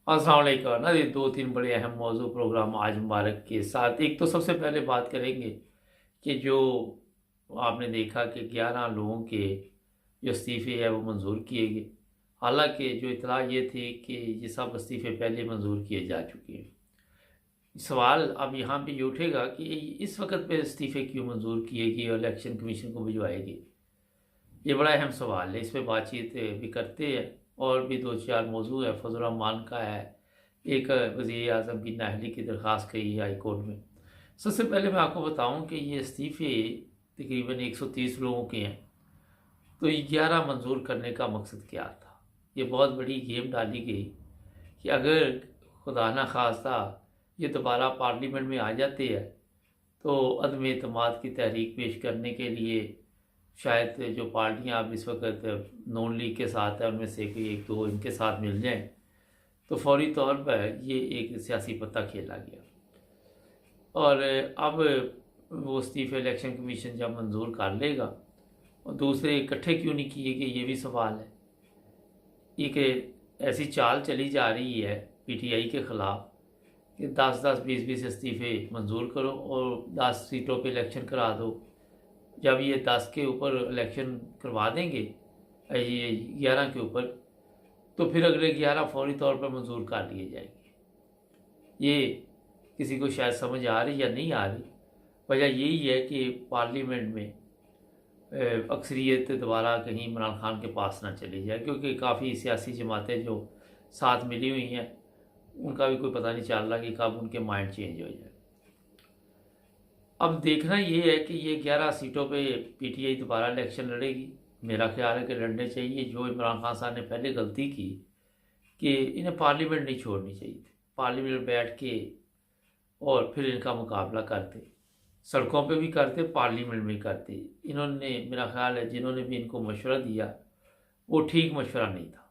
अस्सलाम वालेकुम। ना ये दो तीन बड़े अहम मौजू प्रोग्राम आज मुबारक के साथ। एक तो सबसे पहले बात करेंगे कि जो आपने देखा कि 11 लोगों के जो इस्तीफ़े है वो मंजूर किए गए। हालांकि जो इतला ये थी कि ये सब इस्तीफ़े पहले मंजूर किए जा चुके हैं। सवाल अब यहाँ पे ये उठेगा कि इस वक्त पे इस्तीफ़े क्यों मंजूर किए गए और इलेक्शन कमीशन को भिजवाए गए। ये बड़ा अहम सवाल है, इस पे बातचीत भी करते हैं। और भी दो चार मौजू है, फजल रहमान का है, एक वज़ीर आज़म की नाअहली की दरख्वास्त गई है हाई कोर्ट में। सबसे पहले मैं आपको बताऊं कि ये इस्तीफ़े तकरीबन 130 लोगों के हैं, तो ये 11 मंजूर करने का मकसद क्या था। ये बहुत बड़ी गेम डाली गई कि अगर खुदा न खास्ता ये दोबारा पार्लियामेंट में आ जाते हैं तो अदम एतमाद की तहरीक पेश करने के लिए शायद जो पार्टियां अब इस वक्त नॉन लीग के साथ है उनमें से कोई एक दो इनके साथ मिल जाएं, तो फौरी तौर पर ये एक सियासी पत्ता खेला गया। और अब वो इस्तीफ़े इलेक्शन कमीशन जब मंजूर कर लेगा और दूसरे इकट्ठे क्यों नहीं किए गए, ये भी सवाल है। एक ऐसी चाल चली जा रही है पीटीआई के ख़िलाफ़ कि 10-10 20-20 इस्तीफ़े मंजूर करो और 10 सीटों पे इलेक्शन करा दो। जब ये 10 के ऊपर इलेक्शन करवा देंगे, ये 11 के ऊपर, तो फिर अगले 11 फौरी तौर पर मंजूर कर लिए जाएंगे। ये किसी को शायद समझ आ रही या नहीं आ रही। वजह यही है कि पार्लियामेंट में अक्सरियत दोबारा कहीं इमरान खान के पास ना चली जाए, क्योंकि काफ़ी सियासी जमातें जो साथ मिली हुई हैं उनका भी कोई पता नहीं चल रहा कि कब उनके माइंड चेंज हो जाए। अब देखना ये है कि ये 11 सीटों पे पीटीआई दोबारा इलेक्शन लड़ेगी। मेरा ख्याल है कि लड़ने चाहिए। जो इमरान खान साहब ने पहले गलती की कि इन्हें पार्लियामेंट नहीं छोड़नी चाहिए थी, पार्लियामेंट में बैठ के और फिर इनका मुकाबला करते, सड़कों पे भी करते, पार्लियामेंट में करते। इन्होंने, मेरा ख्याल है जिन्होंने भी इनको मशवरा दिया वो ठीक मशवरा नहीं था,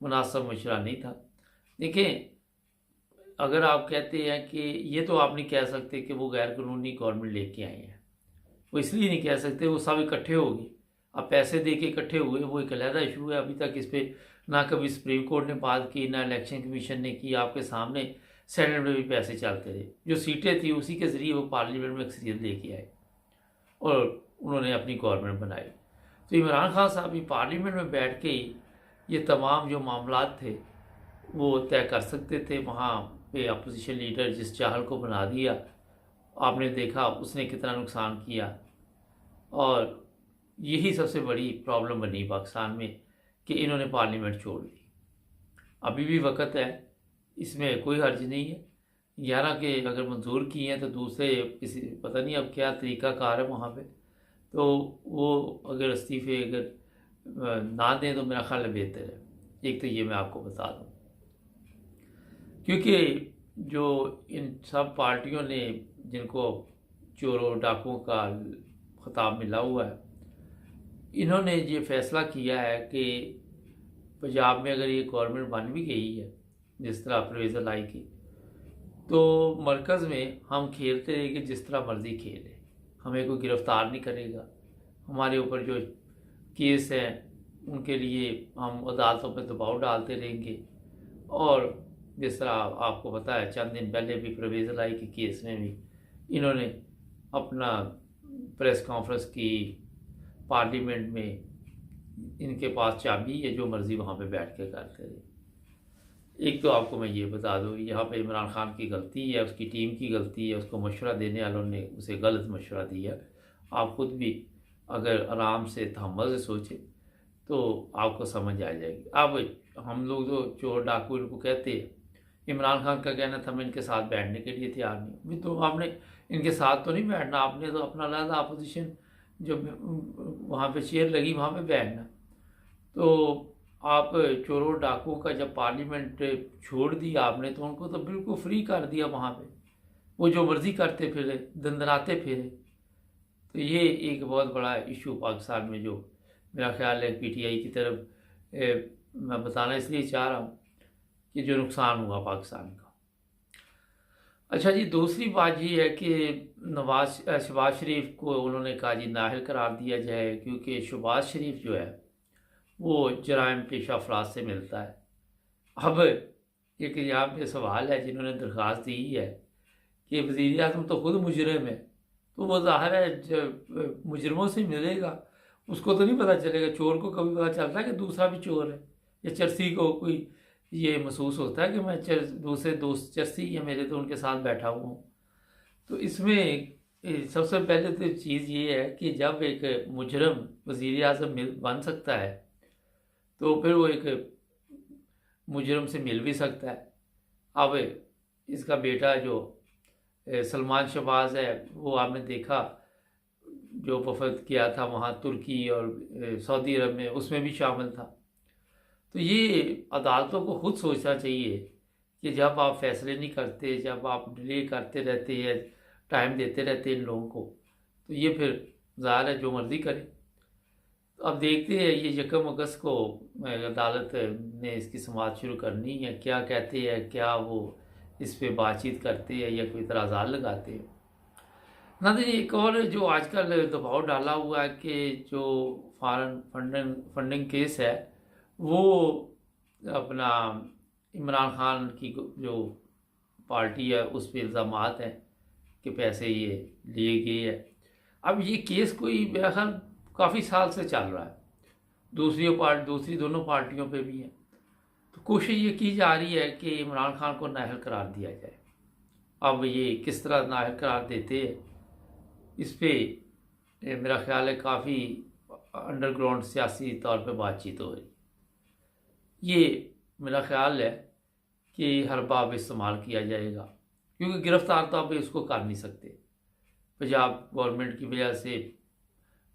मुनासिब मशवरा नहीं था। देखें, अगर आप कहते हैं कि ये तो आप नहीं कह सकते कि वो गैर कानूनी गवर्नमेंट लेके आए हैं, वो इसलिए नहीं कह सकते, वो सब इकट्ठे हो गए। अब पैसे दे के इकट्ठे हुए, वो एक अलहदा इशू है। अभी तक इस पर ना कभी सुप्रीम कोर्ट ने बात की, ना इलेक्शन कमीशन ने की। आपके सामने सेनेट में भी पैसे चलते रहे, जो सीटें थी उसी के ज़रिए वो पार्लियामेंट में अक्सरियत लेके आए और उन्होंने अपनी गवर्नमेंट बनाई। तो इमरान खान साहब भी पार्लियामेंट में बैठ के ही ये तमाम जो मामलात थे वो तय कर सकते थे। वहाँ पे अपोजिशन लीडर जिस चाहल को बना दिया, आपने देखा उसने कितना नुकसान किया। और यही सबसे बड़ी प्रॉब्लम बनी पाकिस्तान में कि इन्होंने पार्लियामेंट छोड़ दी। अभी भी वक्त है, इसमें कोई हर्ज नहीं है। 11 के अगर मंजूर किए हैं तो दूसरे किसी, पता नहीं अब क्या तरीक़ाकार है वहाँ पे, तो वो अगर इस्तीफ़े अगर ना दें तो मेरा ख्याल है बेहतर है। एक तो ये मैं आपको बता दूँ, क्योंकि जो इन सब पार्टियों ने जिनको चोरों डाकुओं का खिताब मिला हुआ है, इन्होंने ये फैसला किया है कि पंजाब में अगर ये गवर्नमेंट बन भी गई है जिस तरह परवेज़ लाई की, तो मरकज़ में हम खेलते रहेंगे जिस तरह मर्ज़ी खेलें, हमें कोई गिरफ़्तार नहीं करेगा। हमारे ऊपर जो केस हैं उनके लिए हम अदालतों पर दबाव डालते रहेंगे। और जिस तरह आपको पता है चंद दिन पहले भी परवेज़ लाई के केस में भी इन्होंने अपना प्रेस कॉन्फ्रेंस की, पार्लियामेंट में इनके पास चाबी है, जो मर्ज़ी वहाँ पे बैठ के करते रहे। एक तो आपको मैं ये बता दूँ, यहाँ पे इमरान खान की गलती है, उसकी टीम की गलती है, उसको मशवरा देने वालों ने उसे गलत मशवरा दिया। आप ख़ुद भी अगर आराम से तहम्मुल से सोचें तो आपको समझ आ जाएगी। अब हम लोग जो चोर डाकू इनको कहते हैं, इमरान खान का कहना था मैं इनके साथ बैठने के लिए तैयार नहीं हूँ। तो आपने इनके साथ तो नहीं बैठना, आपने तो अपना अलग अपोजिशन जो वहाँ पे चेयर लगी वहाँ पे बैठना। तो आप चोरों डाकुओं का जब पार्लियामेंट छोड़ दिया आपने, तो उनको तो बिल्कुल फ्री कर दिया वहाँ पे, वो जो मर्ज़ी करते फिरे, दंदनाते फिरे। तो ये एक बहुत बड़ा इशू पाकिस्तान में, जो मेरा ख्याल है पीटीआई की तरफ मैं बताना इसलिए चाह रहा हूँ कि जो नुकसान हुआ पाकिस्तान का। अच्छा जी, दूसरी बात ये है कि शहबाज शरीफ को उन्होंने कहा जी नाअहल करार दिया जाए, क्योंकि शहबाज शरीफ जो है वो जराइम पेशा अफराद से मिलता है। अब एक यहाँ पे सवाल है जिन्होंने दरख्वास्त दी है कि वज़ीर आज़म तो खुद मुजरिम है, तो वो ज़ाहिर है जब मुजरिमों से मिलेगा उसको तो नहीं पता चलेगा। चोर को कभी पता चलता है कि दूसरा भी चोर है, या चरसी को कोई ये महसूस होता है कि मैं दूसरे दोस्त चरसी है मेरे, तो उनके साथ बैठा हुआ हूँ। तो इसमें सबसे पहले तो चीज़ ये है कि जब एक मुजरम वज़ीर आज़म बन सकता है तो फिर वो एक मुजरम से मिल भी सकता है। अब इसका बेटा जो सलमान शहबाज है, वो आपने देखा जो वफद किया था वहाँ तुर्की और सऊदी अरब में, उसमें भी शामिल था। तो ये अदालतों को खुद सोचना चाहिए कि जब आप फैसले नहीं करते, जब आप डिले करते रहते हैं, टाइम देते रहते हैं इन लोगों को, तो ये फिर ज़ाहिर है जो मर्ज़ी करे। तो अब देखते हैं ये 1 अगस्त को अदालत ने इसकी समाअत शुरू करनी है, क्या कहते हैं, क्या वो इस पे बातचीत करते हैं या कोई इतराज़ात लगाते हैं। नाज़रीन, एक और जो आजकल दबाव डाला हुआ है कि जो फॉरेन फंडिंग केस है वो अपना इमरान खान की जो पार्टी है उस पर इल्ज़ामात हैं कि पैसे ये लिए गए हैं। अब ये केस कोई मेरा ख्याल काफ़ी साल से चल रहा है, दूसरी दोनों पार्टियों पे भी है। तो कोशिश ये की जा रही है कि इमरान खान को नाअहल करार दिया जाए। अब ये किस तरह नाअहल करार देते हैं इस पे मेरा ख्याल है काफ़ी अंडरग्राउंड सियासी तौर पे बातचीत हो रही। ये मेरा ख्याल है कि हर बाब इस्तेमाल किया जाएगा, क्योंकि गिरफ्तार तो आप इसको कर नहीं सकते। पंजाब गवर्नमेंट की वजह से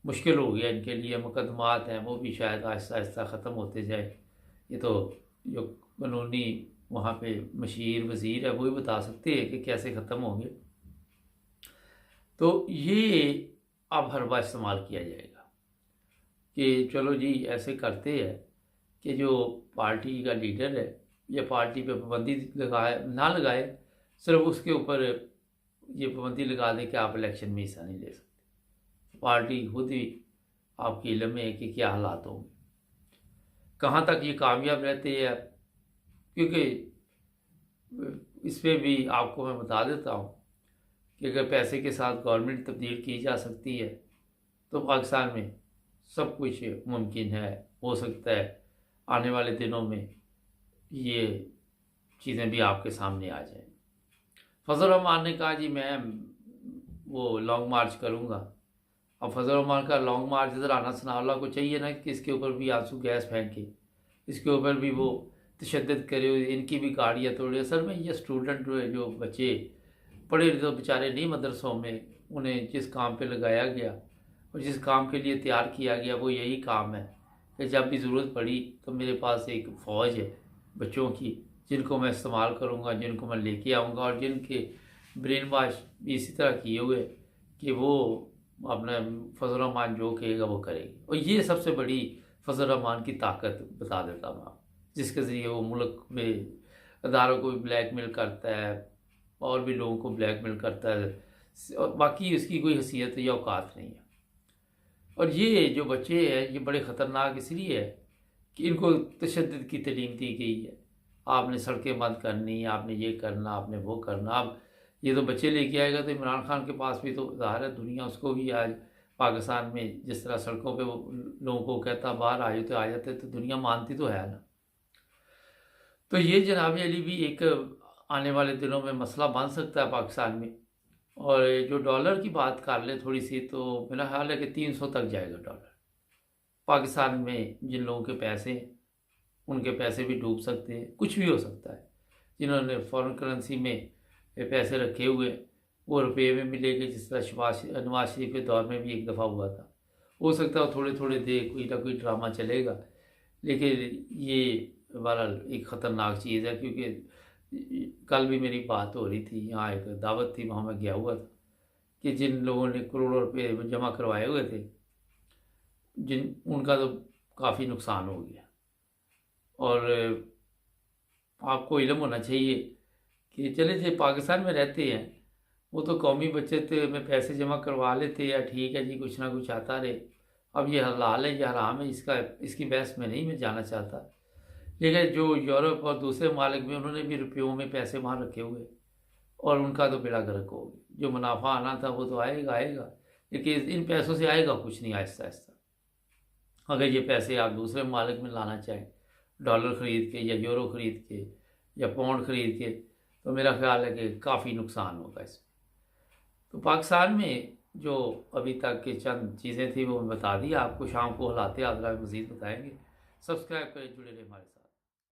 मुश्किल हो गया इनके लिए, मुकदमात हैं वो भी शायद आहिस्ता आहिस्ता ख़त्म होते जाए। ये तो जो कानूनी वहाँ पे मशीर वज़ीर है वही बता सकते हैं कि कैसे ख़त्म होंगे। तो ये अब हर बार इस्तेमाल किया जाएगा कि चलो जी ऐसे करते हैं कि जो पार्टी का लीडर है या पार्टी पे पाबंदी लगाए, सिर्फ उसके ऊपर ये पाबंदी लगा दे कि आप इलेक्शन में हिस्सा नहीं ले सकते। पार्टी खुद ही आपकी इल्म में है कि क्या हालात होंगे, कहाँ तक ये कामयाब रहते हैं। क्योंकि इस पर भी आपको मैं बता देता हूँ कि अगर पैसे के साथ गवर्नमेंट तब्दील की जा सकती है तो पाकिस्तान में सब कुछ मुमकिन है। हो सकता है आने वाले दिनों में ये चीज़ें भी आपके सामने आ जाएं। फजल रहमान ने कहा जी मैं वो लॉन्ग मार्च करूँगा। अब फजल रहमान का लॉन्ग मार्च इधर आना सनाउल्लाह को चाहिए ना कि इसके ऊपर भी आंसू गैस फेंके, इसके ऊपर भी वो तशद्दुद करे, इनकी भी गाड़ियाँ तोड़े। असल में ये स्टूडेंट जो बच्चे पढ़े तो बेचारे नहीं मदरसों में, उन्हें जिस काम पे लगाया गया और जिस काम के लिए तैयार किया गया वो यही काम है कि जब भी ज़रूरत पड़ी तो मेरे पास एक फ़ौज है बच्चों की जिनको मैं इस्तेमाल करूँगा, जिनको मैं लेके आऊँगा और जिनके ब्रेन वाश भी इसी तरह किए हुए कि वो अपना फजल रहमान जो कहेगा वो करेगी। और ये सबसे बड़ी फजल रहमान की ताकत बता देता हूँ, जिसके ज़रिए वो मुल्क में अदारों को भी ब्लैकमेल करता है और भी लोगों को ब्लैकमेल करता है, और बाकी उसकी कोई हैसियत या औकात नहीं है। और ये जो बच्चे हैं ये बड़े ख़तरनाक इसलिए है कि इनको तशद्दुद की तालीम दी गई है। आपने सड़कें बंद करनी, आपने ये करना, आपने वो करना। अब ये तो बच्चे लेके आएगा तो इमरान खान के पास भी तो ज़ाहिर है दुनिया उसको भी आज पाकिस्तान में जिस तरह सड़कों पे वो लोगों को कहता बाहर आ जाते आ जाते, तो दुनिया मानती तो है ना। तो ये जनाब अली भी एक आने वाले दिनों में मसला बन सकता है पाकिस्तान में। और जो डॉलर की बात कर ले थोड़ी सी, तो मेरा ख्याल है कि 300 तक जाएगा डॉलर। पाकिस्तान में जिन लोगों के पैसे हैं उनके पैसे भी डूब सकते हैं, कुछ भी हो सकता है। जिन्होंने फॉरेन करेंसी में पैसे रखे हुए वो रुपये में मिलेंगे, जिस तरह नवाज शरीफ के दौर में भी एक दफ़ा हुआ था। हो सकता है थोड़े थोड़े दे कोई ना कोई ड्रामा चलेगा, लेकिन ये बहरहाल एक ख़तरनाक चीज़ है। क्योंकि कल भी मेरी बात हो रही थी, यहाँ एक दावत थी वहाँ मैं गया हुआ था कि जिन लोगों ने करोड़ों रुपये जमा करवाए हुए थे उनका तो काफ़ी नुकसान हो गया। और आपको इल्म होना चाहिए कि चले जो पाकिस्तान में रहते हैं वो तो कौमी बचत में पैसे जमा करवा लेते या ठीक है जी कुछ ना कुछ आता रहे। अब ये हलाल है या हराम है इसकी बहस में नहीं मैं जाना चाहता, लेकिन जो यूरोप और दूसरे मालिक में, उन्होंने भी रुपयों में पैसे वहाँ रखे हुए और उनका तो बेड़ा गर्क हो गया। जो मुनाफा आना था वो तो आएगा आएगा, लेकिन इन पैसों से आएगा कुछ नहीं। आहिस्ता आहिस्ता अगर ये पैसे आप दूसरे मालिक में लाना चाहें, डॉलर ख़रीद के या यूरो ख़रीद के या पाउंड ख़रीद के, तो मेरा ख्याल है कि काफ़ी नुकसान होगा इसमें। तो पाकिस्तान में जो अभी तक के चंद चीज़ें थी वो मैं बता दी आपको। शाम को हालात आज़रा में मज़ीद बताएंगे। सब्सक्राइब करें, जुड़े रहे हमारे साथ।